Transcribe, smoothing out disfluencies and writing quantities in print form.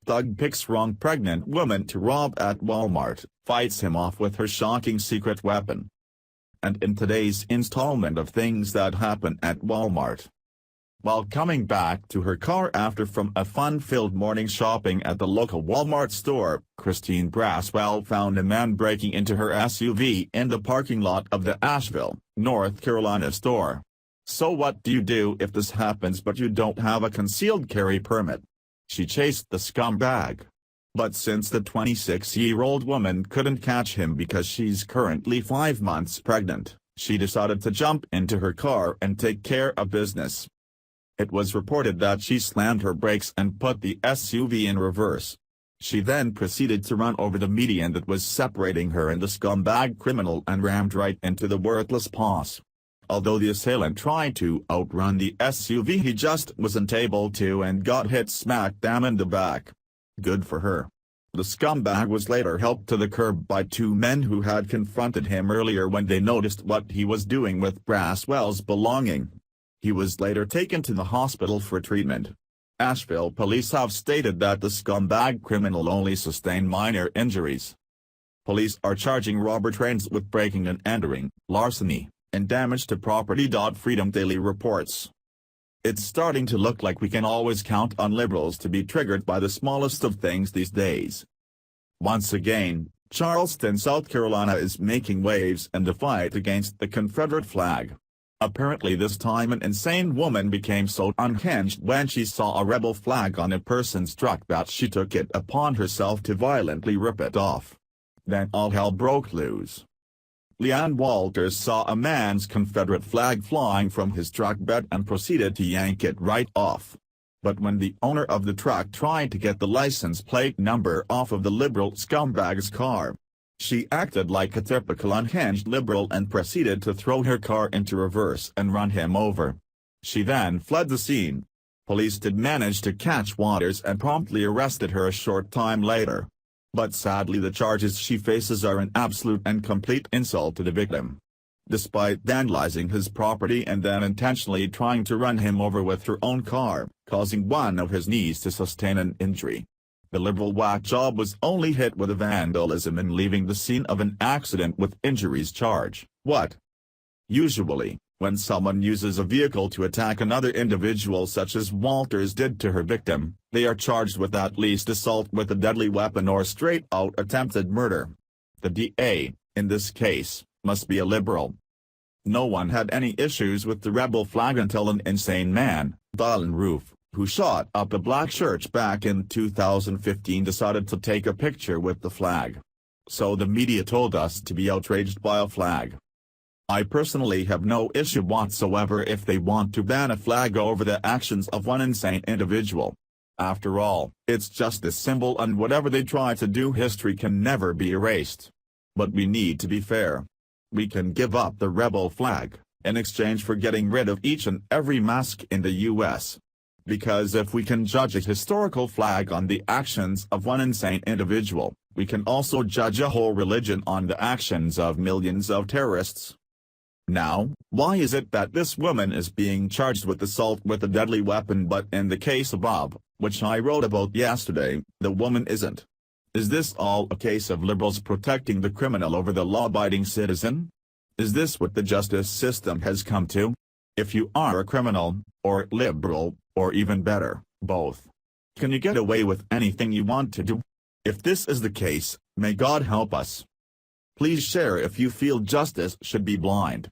Thug picks wrong pregnant woman to rob at Walmart, fights him off with her shocking secret weapon. And in today's installment of things that happen at Walmart. While coming back to her car after from a fun-filled morning shopping at the local Walmart store, Christine Braswell found a man breaking into her SUV in the parking lot of the Asheville, North Carolina store. So what do you do if this happens but you don't have a concealed carry permit? She chased the scumbag. But since the 26-year-old woman couldn't catch him because she's currently 5 months pregnant, she decided to jump into her car and take care of business. It was reported that she slammed her brakes and put the SUV in reverse. She then proceeded to run over the median that was separating her and the scumbag criminal and rammed right into the worthless posse. Although the assailant tried to outrun the SUV, he just wasn't able to and got hit smack dab in the back. Good for her. The scumbag was later helped to the curb by two men who had confronted him earlier when they noticed what he was doing with Braswell's belongings. He was later taken to the hospital for treatment. Asheville police have stated that the scumbag criminal only sustained minor injuries. Police are charging Robert Rains with breaking and entering, larceny, and damage to property. Freedom Daily reports. It's starting to look like we can always count on liberals to be triggered by the smallest of things these days. Once again, Charleston, South Carolina is making waves in the fight against the Confederate flag. Apparently this time an insane woman became so unhinged when she saw a rebel flag on a person's truck that she took it upon herself to violently rip it off. Then all hell broke loose. Leanne Walters saw a man's Confederate flag flying from his truck bed and proceeded to yank it right off. But when the owner of the truck tried to get the license plate number off of the liberal scumbag's car, she acted like a typical unhinged liberal and proceeded to throw her car into reverse and run him over. She then fled the scene. Police did manage to catch Walters and promptly arrested her a short time later. But sadly the charges she faces are an absolute and complete insult to the victim. Despite vandalizing his property and then intentionally trying to run him over with her own car, causing one of his knees to sustain an injury. The liberal whack job was only hit with a vandalism and leaving the scene of an accident with injuries charge. What? Usually, when someone uses a vehicle to attack another individual such as Walters did to her victim, they are charged with at least assault with a deadly weapon or straight-out attempted murder. The DA, in this case, must be a liberal. No one had any issues with the rebel flag until an insane man, Dylan Roof, who shot up a black church back in 2015, decided to take a picture with the flag. So the media told us to be outraged by a flag. I personally have no issue whatsoever if they want to ban a flag over the actions of one insane individual. After all, it's just a symbol and whatever they try to do, history can never be erased. But we need to be fair. We can give up the rebel flag, in exchange for getting rid of each and every mask in the U.S. Because if we can judge a historical flag on the actions of one insane individual, we can also judge a whole religion on the actions of millions of terrorists. Now, why is it that this woman is being charged with assault with a deadly weapon but in the case above, which I wrote about yesterday, the woman isn't? Is this all a case of liberals protecting the criminal over the law-abiding citizen? Is this what the justice system has come to? If you are a criminal, or liberal, or even better, both, can you get away with anything you want to do? If this is the case, may God help us. Please share if you feel justice should be blind.